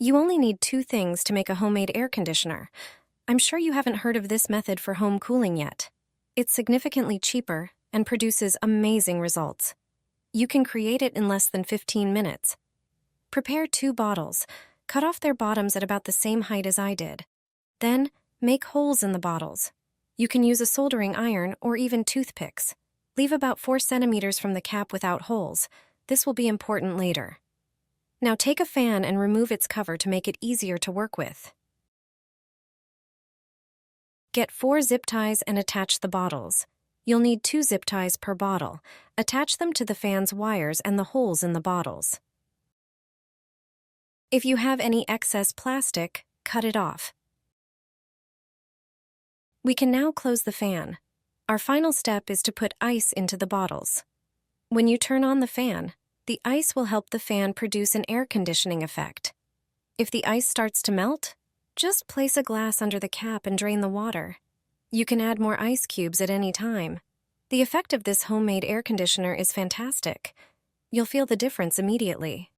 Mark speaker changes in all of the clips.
Speaker 1: You only need two things to make a homemade air conditioner. I'm sure you haven't heard of this method for home cooling yet. It's significantly cheaper and produces amazing results. You can create it in less than 15 minutes. Prepare 2 bottles. Cut off their bottoms at about the same height as I did. Then, make holes in the bottles. You can use a soldering iron or even toothpicks. Leave about 4 centimeters from the cap without holes. This will be important later. Now take a fan and remove its cover to make it easier to work with. Get 4 zip ties and attach the bottles. You'll need 2 zip ties per bottle. Attach them to the fan's wires and the holes in the bottles. If you have any excess plastic, cut it off. We can now close the fan. Our final step is to put ice into the bottles. When you turn on the fan, the ice will help the fan produce an air conditioning effect. If the ice starts to melt, just place a glass under the cap and drain the water. You can add more ice cubes at any time. The effect of this homemade air conditioner is fantastic. You'll feel the difference immediately.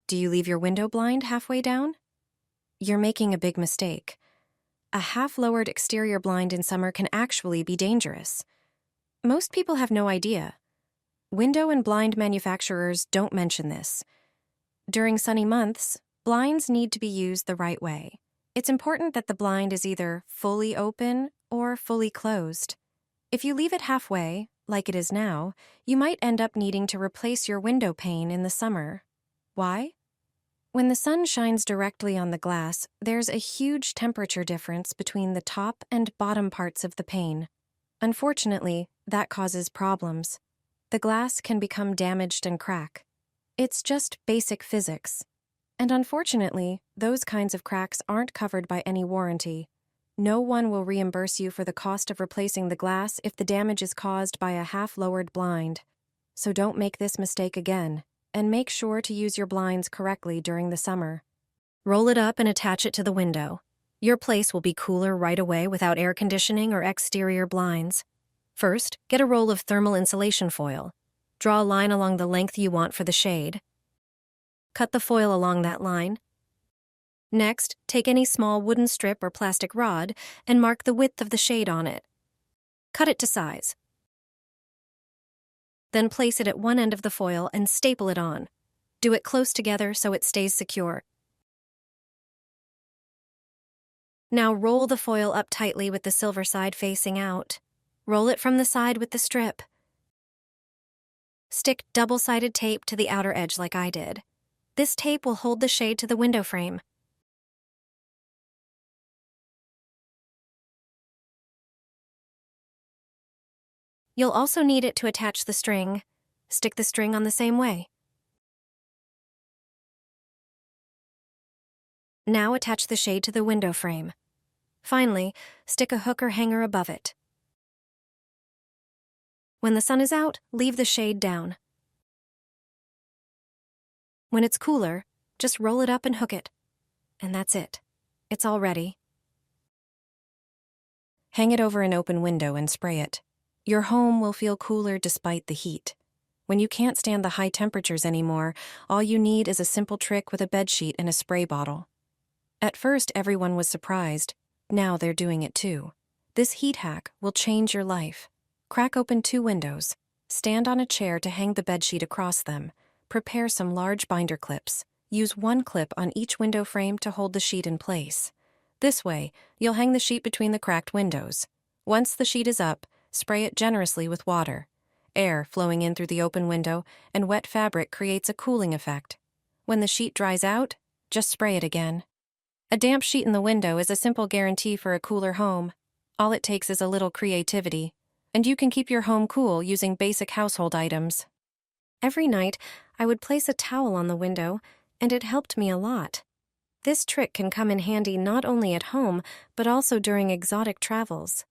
Speaker 1: Do you leave your window blind halfway down? You're making a big mistake. A half-lowered exterior blind in summer can actually be dangerous. Most people have no idea. Window and blind manufacturers don't mention this. During sunny months, blinds need to be used the right way. It's important that the blind is either fully open or fully closed. If you leave it halfway, like it is now, you might end up needing to replace your window pane in the summer. Why? When the sun shines directly on the glass, there's a huge temperature difference between the top and bottom parts of the pane. Unfortunately, that causes problems. The glass can become damaged and crack. It's just basic physics. And unfortunately, those kinds of cracks aren't covered by any warranty. No one will reimburse you for the cost of replacing the glass if the damage is caused by a half-lowered blind. So don't make this mistake again, and make sure to use your blinds correctly during the summer. Roll it up and attach it to the window. Your place will be cooler right away without air conditioning or exterior blinds. First, get a roll of thermal insulation foil. Draw a line along the length you want for the shade. Cut the foil along that line. Next, take any small wooden strip or plastic rod and mark the width of the shade on it. Cut it to size. Then place it at one end of the foil and staple it on. Do it close together so it stays secure. Now roll the foil up tightly with the silver side facing out. Roll it from the side with the strip. Stick double-sided tape to the outer edge like I did. This tape will hold the shade to the window frame. You'll also need it to attach the string. Stick the string on the same way. Now attach the shade to the window frame. Finally, stick a hook or hanger above it. When the sun is out, leave the shade down. When it's cooler, just roll it up and hook it. And that's it. It's all ready. Hang it over an open window and spray it. Your home will feel cooler despite the heat. When you can't stand the high temperatures anymore, all you need is a simple trick with a bedsheet and a spray bottle. At first, everyone was surprised. Now they're doing it too. This heat hack will change your life. Crack open 2 windows. Stand on a chair to hang the bedsheet across them. Prepare some large binder clips. Use 1 clip on each window frame to hold the sheet in place. This way, you'll hang the sheet between the cracked windows. Once the sheet is up, spray it generously with water. Air flowing in through the open window and wet fabric creates a cooling effect. When the sheet dries out, just spray it again. A damp sheet in the window is a simple guarantee for a cooler home. All it takes is a little creativity, and you can keep your home cool using basic household items. Every night, I would place a towel on the window, and it helped me a lot. This trick can come in handy not only at home, but also during exotic travels.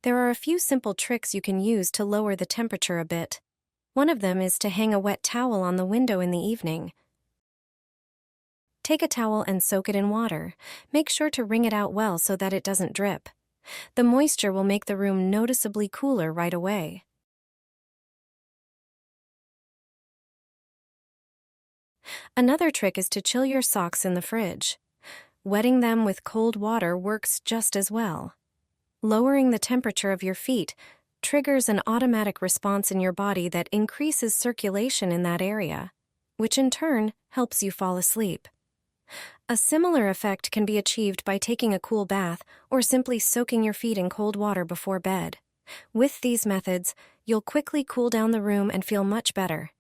Speaker 1: There are a few simple tricks you can use to lower the temperature a bit. One of them is to hang a wet towel on the window in the evening. Take a towel and soak it in water. Make sure to wring it out well so that it doesn't drip. The moisture will make the room noticeably cooler right away. Another trick is to chill your socks in the fridge. Wetting them with cold water works just as well. Lowering the temperature of your feet triggers an automatic response in your body that increases circulation in that area, which in turn helps you fall asleep. A similar effect can be achieved by taking a cool bath or simply soaking your feet in cold water before bed. With these methods, you'll quickly cool down the room and feel much better.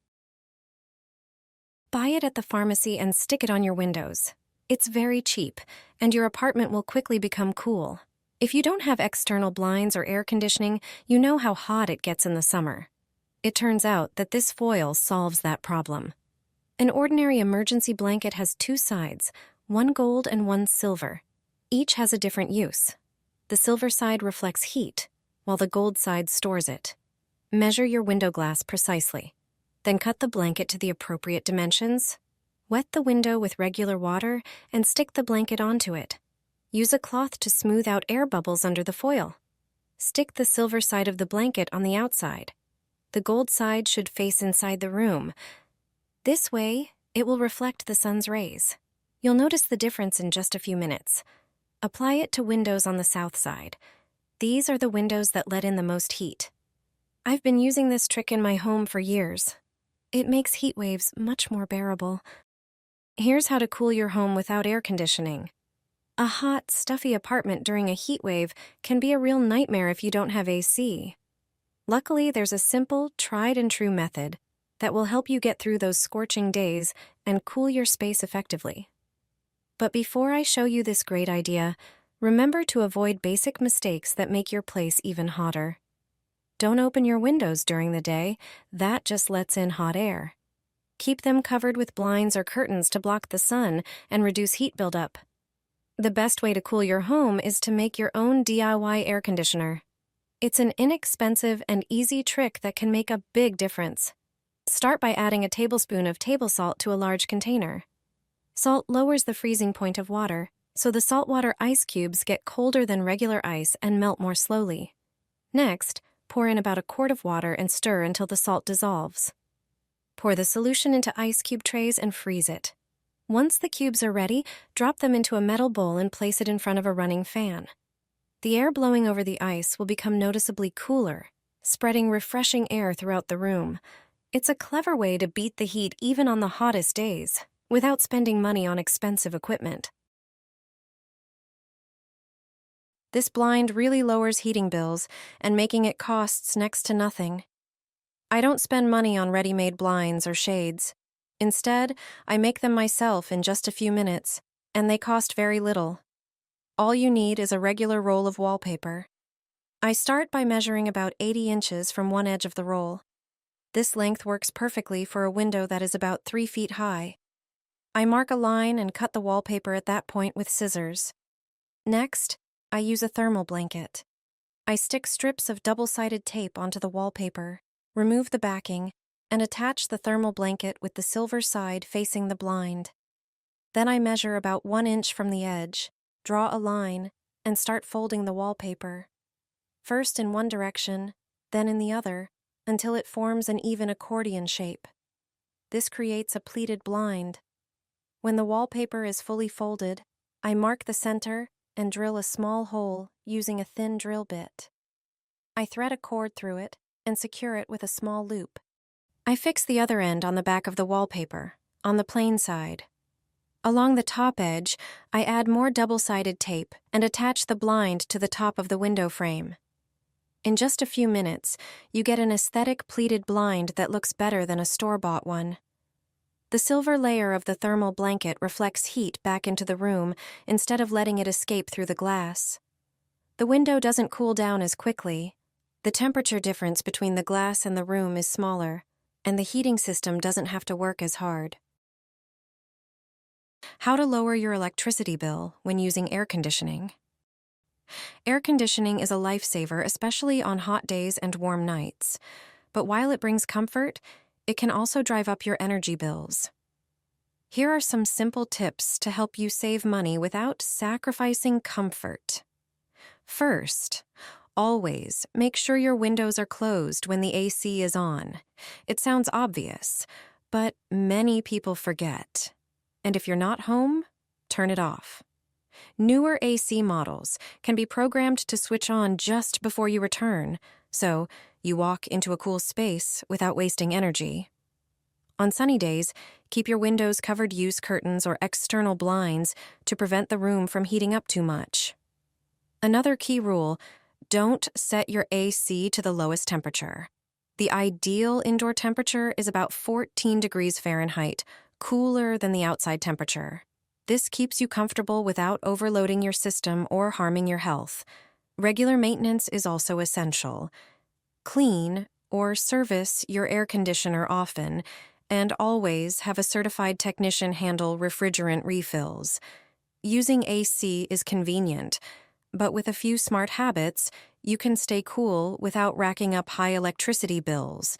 Speaker 1: Buy it at the pharmacy and stick it on your windows. It's very cheap, and your apartment will quickly become cool. If you don't have external blinds or air conditioning, you know how hot it gets in the summer. It turns out that this foil solves that problem. An ordinary emergency blanket has two sides, one gold and one silver. Each has a different use. The silver side reflects heat, while the gold side stores it. Measure your window glass precisely. Then cut the blanket to the appropriate dimensions. Wet the window with regular water and stick the blanket onto it. Use a cloth to smooth out air bubbles under the foil. Stick the silver side of the blanket on the outside. The gold side should face inside the room. This way, it will reflect the sun's rays. You'll notice the difference in just a few minutes. Apply it to windows on the south side. These are the windows that let in the most heat. I've been using this trick in my home for years. It makes heat waves much more bearable. Here's how to cool your home without air conditioning. A hot, stuffy apartment during a heat wave can be a real nightmare if you don't have AC. Luckily, there's a simple, tried-and-true method that will help you get through those scorching days and cool your space effectively. But before I show you this great idea, remember to avoid basic mistakes that make your place even hotter. Don't open your windows during the day. That just lets in hot air. Keep them covered with blinds or curtains to block the sun and reduce heat buildup. The best way to cool your home is to make your own DIY air conditioner. It's an inexpensive and easy trick that can make a big difference. Start by adding a tablespoon of table salt to a large container. Salt lowers the freezing point of water, so the saltwater ice cubes get colder than regular ice and melt more slowly. Next, pour in about a quart of water and stir until the salt dissolves. Pour the solution into ice cube trays and freeze it. Once the cubes are ready, drop them into a metal bowl and place it in front of a running fan. The air blowing over the ice will become noticeably cooler, spreading refreshing air throughout the room. It's a clever way to beat the heat even on the hottest days, without spending money on expensive equipment. This blind really lowers heating bills and making it costs next to nothing. I don't spend money on ready-made blinds or shades. Instead, I make them myself in just a few minutes, and they cost very little. All you need is a regular roll of wallpaper. I start by measuring about 80 inches from one edge of the roll. This length works perfectly for a window that is about 3 feet high. I mark a line and cut the wallpaper at that point with scissors. Next, I use a thermal blanket. I stick strips of double-sided tape onto the wallpaper, remove the backing, and attach the thermal blanket with the silver side facing the blind. Then I measure about 1 inch from the edge, draw a line, and start folding the wallpaper. First in one direction, then in the other, until it forms an even accordion shape. This creates a pleated blind. When the wallpaper is fully folded, I mark the center and drill a small hole using a thin drill bit. I thread a cord through it and secure it with a small loop. I fix the other end on the back of the wallpaper, on the plain side. Along the top edge, I add more double-sided tape and attach the blind to the top of the window frame. In just a few minutes, you get an aesthetic pleated blind that looks better than a store-bought one. The silver layer of the thermal blanket reflects heat back into the room instead of letting it escape through the glass. The window doesn't cool down as quickly. The temperature difference between the glass and the room is smaller, and the heating system doesn't have to work as hard. How to lower your electricity bill when using air conditioning. Air conditioning is a lifesaver, especially on hot days and warm nights. But while it brings comfort, it can also drive up your energy bills. Here are some simple tips to help you save money without sacrificing comfort. First, always make sure your windows are closed when the AC is on. It sounds obvious, But many people forget. And if you're not home, turn it off. Newer AC models can be programmed to switch on just before you return, so you walk into a cool space without wasting energy. On sunny days, keep your windows covered. Use curtains or external blinds to prevent the room from heating up too much. Another key rule: don't set your AC to the lowest temperature. The ideal indoor temperature is about 14 degrees Fahrenheit, cooler than the outside temperature. This keeps you comfortable without overloading your system or harming your health. Regular maintenance is also essential. Clean or service your air conditioner often, and always have a certified technician handle refrigerant refills. Using AC is convenient, but with a few smart habits, you can stay cool without racking up high electricity bills.